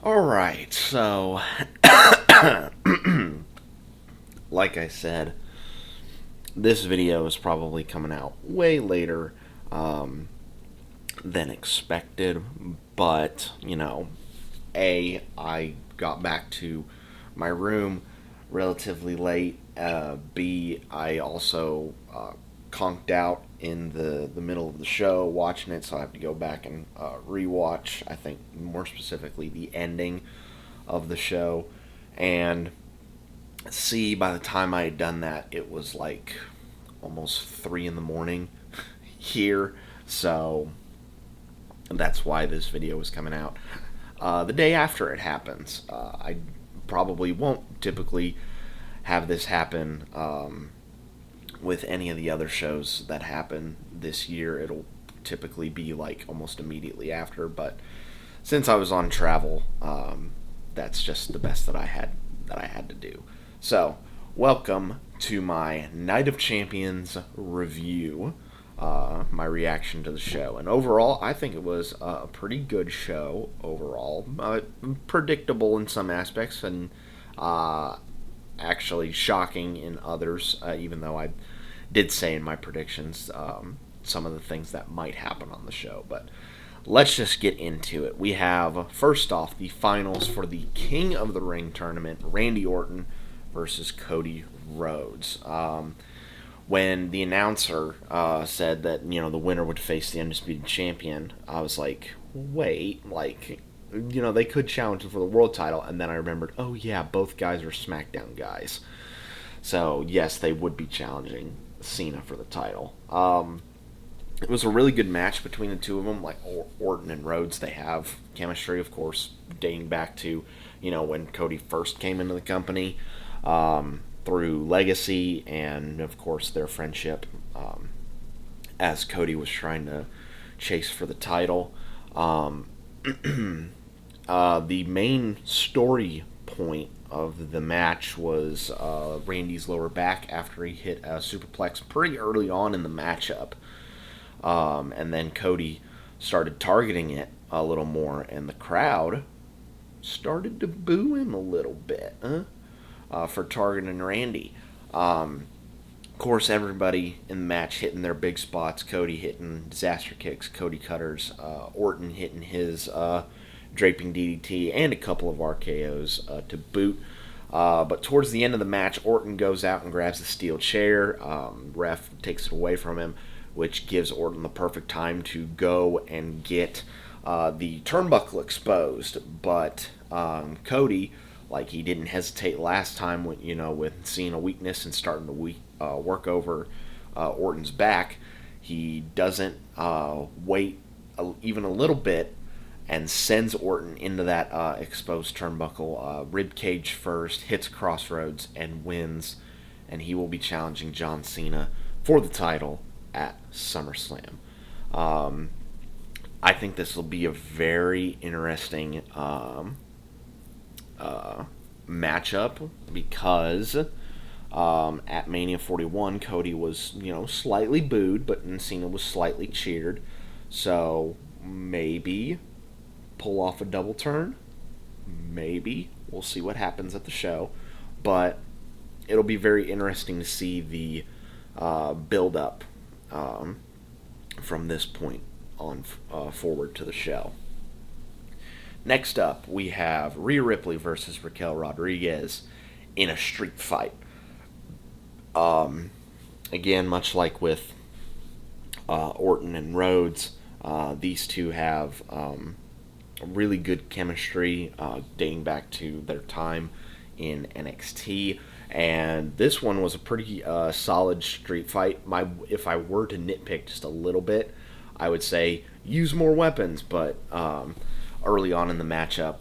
Alright, so, like I said, this video is probably coming out way later than expected, but, I got back to my room relatively late. B, I also conked out in the middle of the show watching it, so I have to go back and rewatch, I think more specifically, the ending of the show. And C, by the time I had done that, it was like almost 3 in the morning here, so that's why this video is coming out the day after it happens. I probably won't typically have this happen with any of the other shows that happen this year. It'll typically be like almost immediately after, but since I was on travel, that's just the best that I had to do. So, welcome to my Night of Champions review, my reaction to the show. And overall, I think it was a pretty good show overall. Predictable in some aspects, and actually shocking in others, even though I did say in my predictions some of the things that might happen on the show. But let's just get into it. We have, first off, the finals for the King of the Ring tournament, Randy Orton versus Cody Rhodes. When the announcer said that, the winner would face the undisputed champion, I was like, wait, they could challenge him for the world title. And then I remembered, oh yeah, both guys are SmackDown guys. So yes, they would be challenging Cena for the title. It was a really good match between the two of them. Like Orton and Rhodes, they have chemistry, of course, dating back to, when Cody first came into the company, through Legacy and, of course, their friendship as Cody was trying to chase for the title. The main story point of the match was Randy's lower back after he hit a superplex pretty early on in the matchup. And then Cody started targeting it a little more, and the crowd started to boo him a little bit for targeting Randy. Of course, everybody in the match hitting their big spots. Cody hitting disaster kicks, Cody cutters, Orton hitting his draping DDT, and a couple of RKOs to boot. But towards the end of the match, Orton goes out and grabs the steel chair. Ref takes it away from him, which gives Orton the perfect time to go and get the turnbuckle exposed. But Cody, like he didn't hesitate last time, with seeing a weakness and starting to work over Orton's back, he doesn't wait even a little bit and sends Orton into that exposed turnbuckle, rib cage first, hits Crossroads, and wins. And he will be challenging John Cena for the title at SummerSlam. I think this will be a very interesting matchup because at Mania 41, Cody was, slightly booed, but Cena was slightly cheered. So maybe pull off a double turn. Maybe. We'll see what happens at the show. But it'll be very interesting to see the build-up from this point on forward to the show. Next up, we have Rhea Ripley versus Raquel Rodriguez in a street fight. Again, much like with Orton and Rhodes, these two have really good chemistry dating back to their time in NXT. And this one was a pretty solid street fight. If I were to nitpick just a little bit, I would say use more weapons. But early on in the matchup,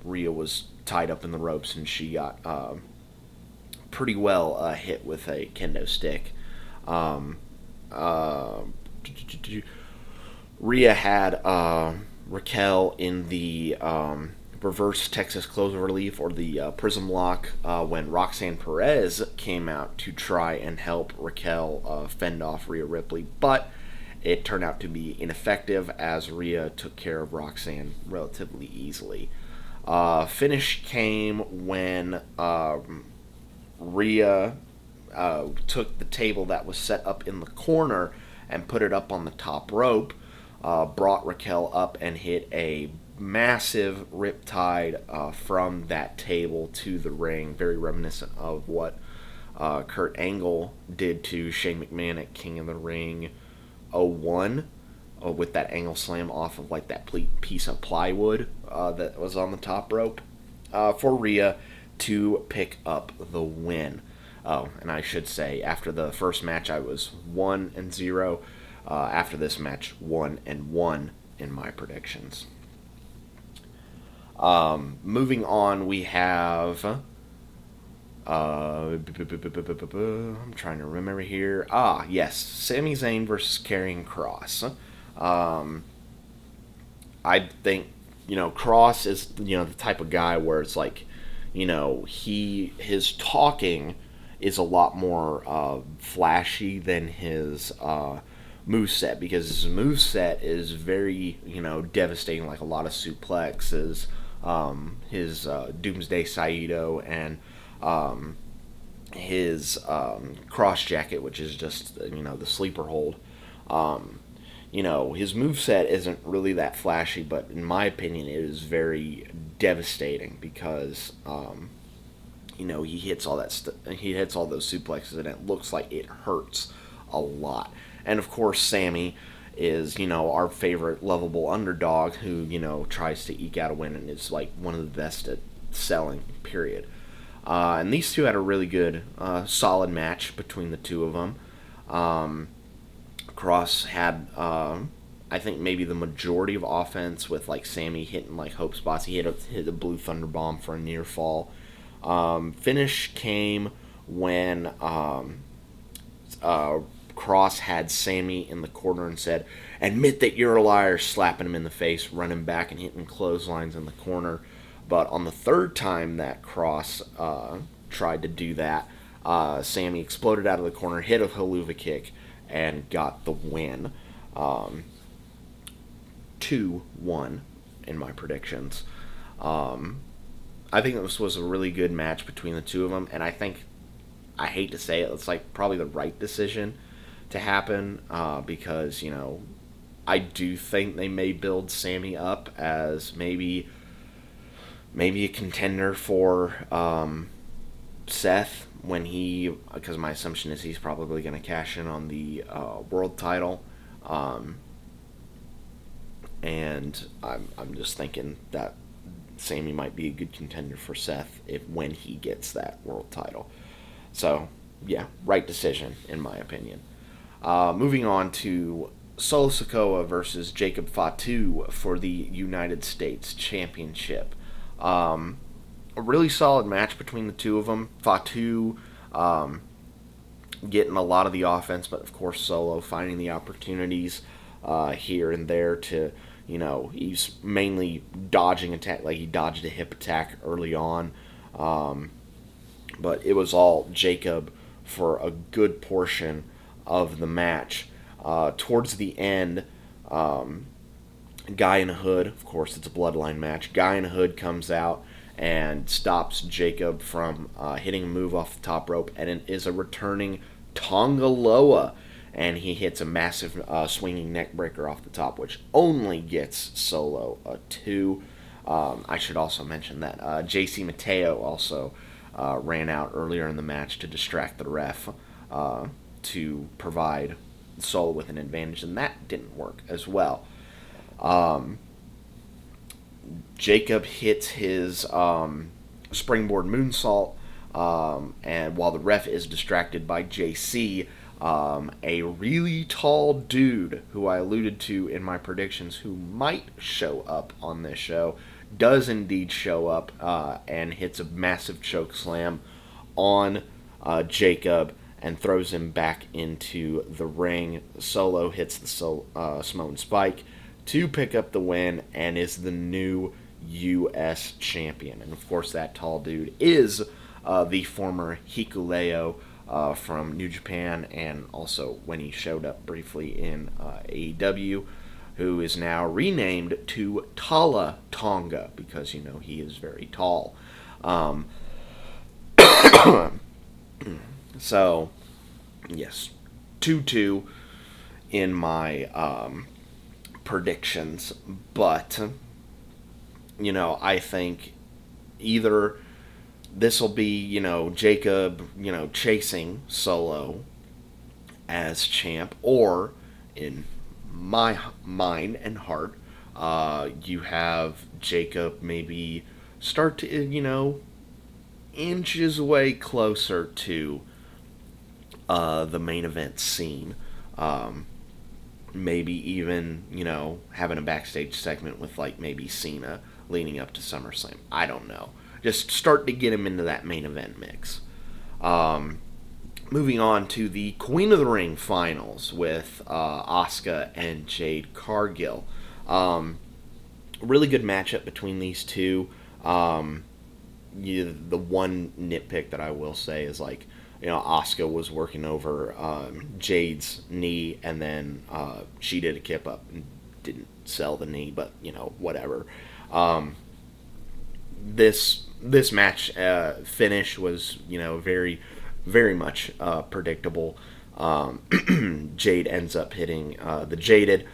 Rhea was tied up in the ropes, and she got pretty well hit with a kendo stick. Rhea had Raquel in the reverse Texas cloverleaf, or the prism lock, when Roxanne Perez came out to try and help Raquel fend off Rhea Ripley, but it turned out to be ineffective as Rhea took care of Roxanne relatively easily. Finish came when Rhea took the table that was set up in the corner and put it up on the top rope, brought Raquel up and hit a massive riptide from that table to the ring, very reminiscent of what Kurt Angle did to Shane McMahon at King of the Ring 01, with that angle slam off of like that piece of plywood that was on the top rope, for Rhea to pick up the win. Oh, and I should say, after the first match, I was 1-0. After this match, 1-1 in my predictions. Moving on, we have. I'm trying to remember here. Yes, Sami Zayn versus Karrion Kross. I think Kross is the type of guy where it's like, his talking is a lot more flashy than his moveset, because his moveset is very, devastating, like a lot of suplexes, his Doomsday Saito, and his cross jacket, which is just, the sleeper hold. His moveset isn't really that flashy, but in my opinion, it is very devastating because, he hits all that he hits all those suplexes, and it looks like it hurts a lot. And of course, Sammy is, our favorite lovable underdog who, tries to eke out a win and is like one of the best at selling, period. And these two had a really good, solid match between the two of them. Kross had, I think, maybe the majority of offense, with like Sammy hitting like hope spots. He hit a blue thunder bomb for a near fall. Finish came when Kross had Sammy in the corner and said, "Admit that you're a liar," slapping him in the face, running back and hitting clotheslines in the corner. But on the third time that Kross tried to do that, Sammy exploded out of the corner, hit a haluva kick, and got the win. 2-1 in my predictions. I think this was a really good match between the two of them, and I think, I hate to say it, it's like probably the right decision to happen, because, I do think they may build Sammy up as maybe a contender for Seth because my assumption is he's probably going to cash in on the world title, and I'm just thinking that Sammy might be a good contender for Seth when he gets that world title. So yeah, right decision in my opinion. Moving on to Solo Sikoa versus Jacob Fatu for the United States Championship. A really solid match between the two of them. Fatu getting a lot of the offense, but of course Solo finding the opportunities here and there to, he's mainly dodging attack, like he dodged a hip attack early on. But it was all Jacob for a good portion of the match. Towards the end, Guy in a Hood, of course it's a bloodline match, Guy in a Hood comes out and stops Jacob from hitting a move off the top rope, and it is a returning Tonga Loa, and he hits a massive swinging neck breaker off the top, which only gets Solo a 2. I should also mention that JC Mateo also ran out earlier in the match to distract the ref to provide Solo with an advantage, and that didn't work as well. Jacob hits his springboard moonsault, and while the ref is distracted by JC, a really tall dude who I alluded to in my predictions who might show up on this show does indeed show up and hits a massive choke slam on Jacob and throws him back into the ring. Solo hits the Samoan Spike to pick up the win and is the new U.S. champion. And of course that tall dude is the former Hikuleo from New Japan, and also when he showed up briefly in AEW, who is now renamed to Tala Tonga because, he is very tall. So, yes, 2-2 in my predictions, but, I think either this will be, Jacob, chasing Solo as champ, or in my mind and heart, you have Jacob maybe start to, inch his way closer to the main event scene. Maybe even, having a backstage segment with, maybe Cena leading up to SummerSlam. I don't know. Just start to get him into that main event mix. Moving on to the Queen of the Ring finals with Asuka and Jade Cargill. Really good matchup between these two. The one nitpick that I will say is Asuka was working over Jade's knee, and then she did a kip up and didn't sell the knee, but whatever. This match finish was very, very much predictable. Jade ends up hitting the Jaded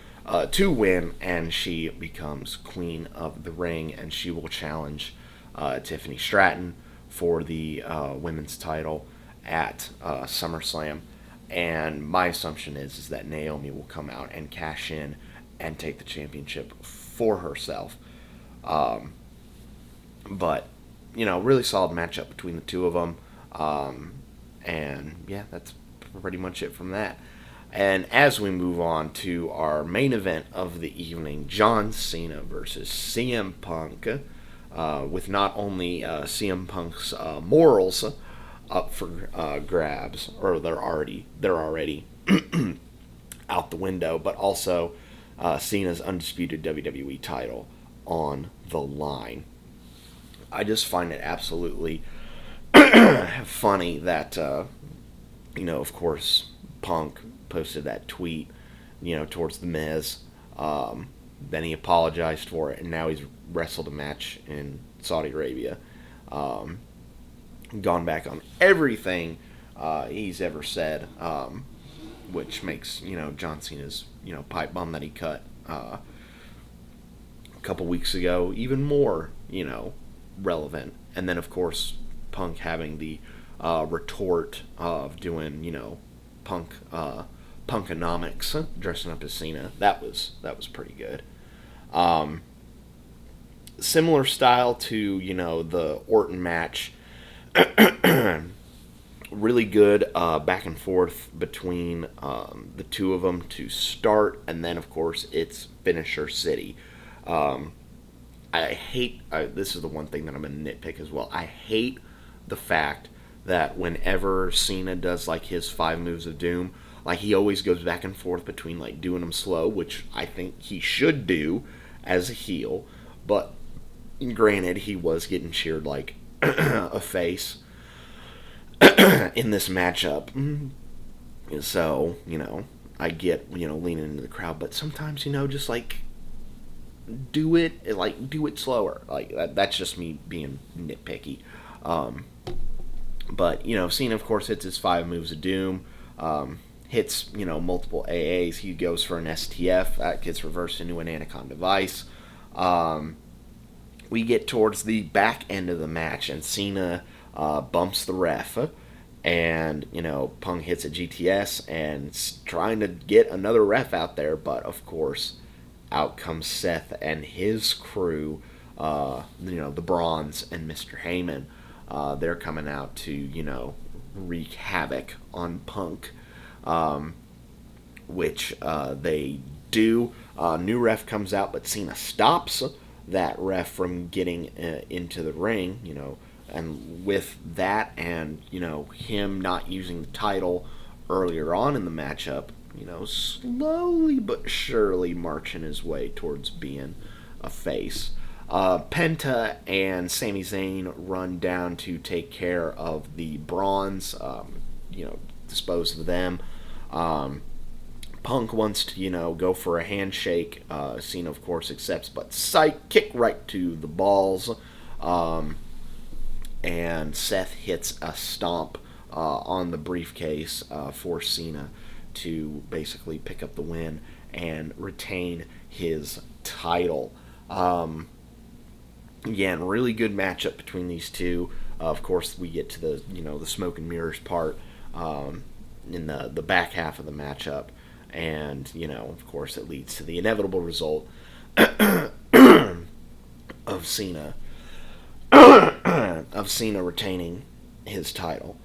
to win, and she becomes Queen of the Ring, and she will challenge Tiffany Stratton for the women's title at SummerSlam. And my assumption is that Naomi will come out and cash in and take the championship for herself. But, really solid matchup between the two of them. And, yeah, that's pretty much it from that. And as we move on to our main event of the evening, John Cena versus CM Punk, with not only CM Punk's morals up for grabs, or they're already out the window, but also Cena's undisputed WWE title on the line. I just find it absolutely funny that, of course, Punk posted that tweet, towards The Miz. Then he apologized for it, and now he's wrestled a match in Saudi Arabia. Gone back on everything he's ever said, which makes, John Cena's, pipe bomb that he cut a couple weeks ago even more, relevant. And then, of course, Punk having the retort of doing, punkonomics, dressing up as Cena. That was pretty good. Similar style to, the Orton match. Really good back and forth between the two of them to start, and then, of course, it's finisher city. I hate, this is the one thing that I'm going to nitpick as well. I hate the fact that whenever Cena does, his 5 moves of doom, he always goes back and forth between, doing them slow, which I think he should do as a heel, but granted, he was getting cheered like a face in this matchup. So, I get, leaning into the crowd, but sometimes, just, do it slower. That's just me being nitpicky. But, Cena, of course, hits his 5 moves of doom, hits, multiple AAs. He goes for an STF. That gets reversed into an Anaconda Vice. We get towards the back end of the match, and Cena bumps the ref, and, Punk hits a GTS and trying to get another ref out there, but, of course, out comes Seth and his crew, the Bronze and Mr. Heyman. They're coming out to, wreak havoc on Punk, which they do. New ref comes out, but Cena stops that ref from getting into the ring, and with that and, him not using the title earlier on in the matchup, slowly but surely marching his way towards being a face. Penta and Sami Zayn run down to take care of the Bronze, dispose of them. Punk wants to, go for a handshake. Cena, of course, accepts, but psych, kick right to the balls. And Seth hits a stomp on the briefcase for Cena to basically pick up the win and retain his title. Again, really good matchup between these two. Of course, we get to the smoke and mirrors part in the back half of the matchup, and of course, it leads to the inevitable result of Cena retaining his title.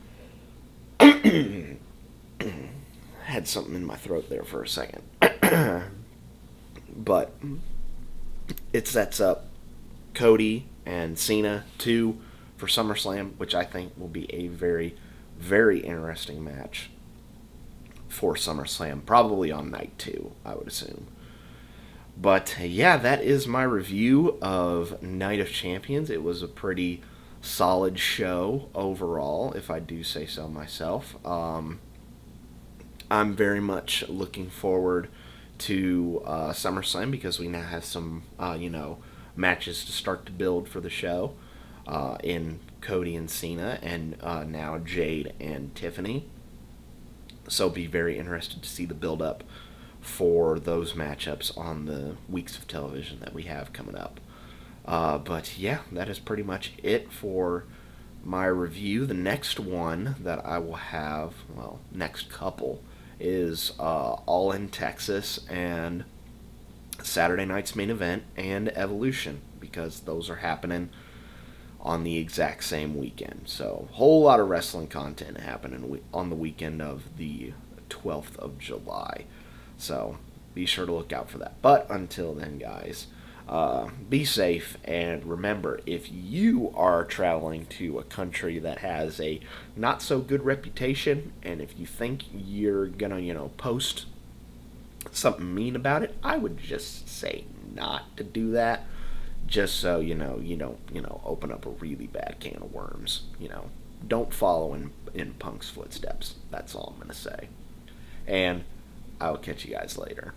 Had something in my throat there for a second. But it sets up Cody and Cena 2 for SummerSlam, which I think will be a very, very interesting match for SummerSlam. Probably on night 2, I would assume. But yeah, that is my review of Night of Champions. It was a pretty solid show overall, if I do say so myself. I'm very much looking forward to SummerSlam because we now have some, matches to start to build for the show in Cody and Cena, and now Jade and Tiffany. So be very interested to see the build-up for those matchups on the weeks of television that we have coming up. But yeah, that is pretty much it for my review. The next one that I will have, next couple, is All in Texas and Saturday night's main event and Evolution, because those are happening on the exact same weekend. So a whole lot of wrestling content happening on the weekend of the 12th of July. So be sure to look out for that. But until then, guys, be safe, and remember, if you are traveling to a country that has a not so good reputation, and if you think you're gonna, post something mean about it, I would just say not to do that, just so you don't open up a really bad can of worms. Don't follow in Punk's footsteps. That's all I'm gonna say, and I'll catch you guys later.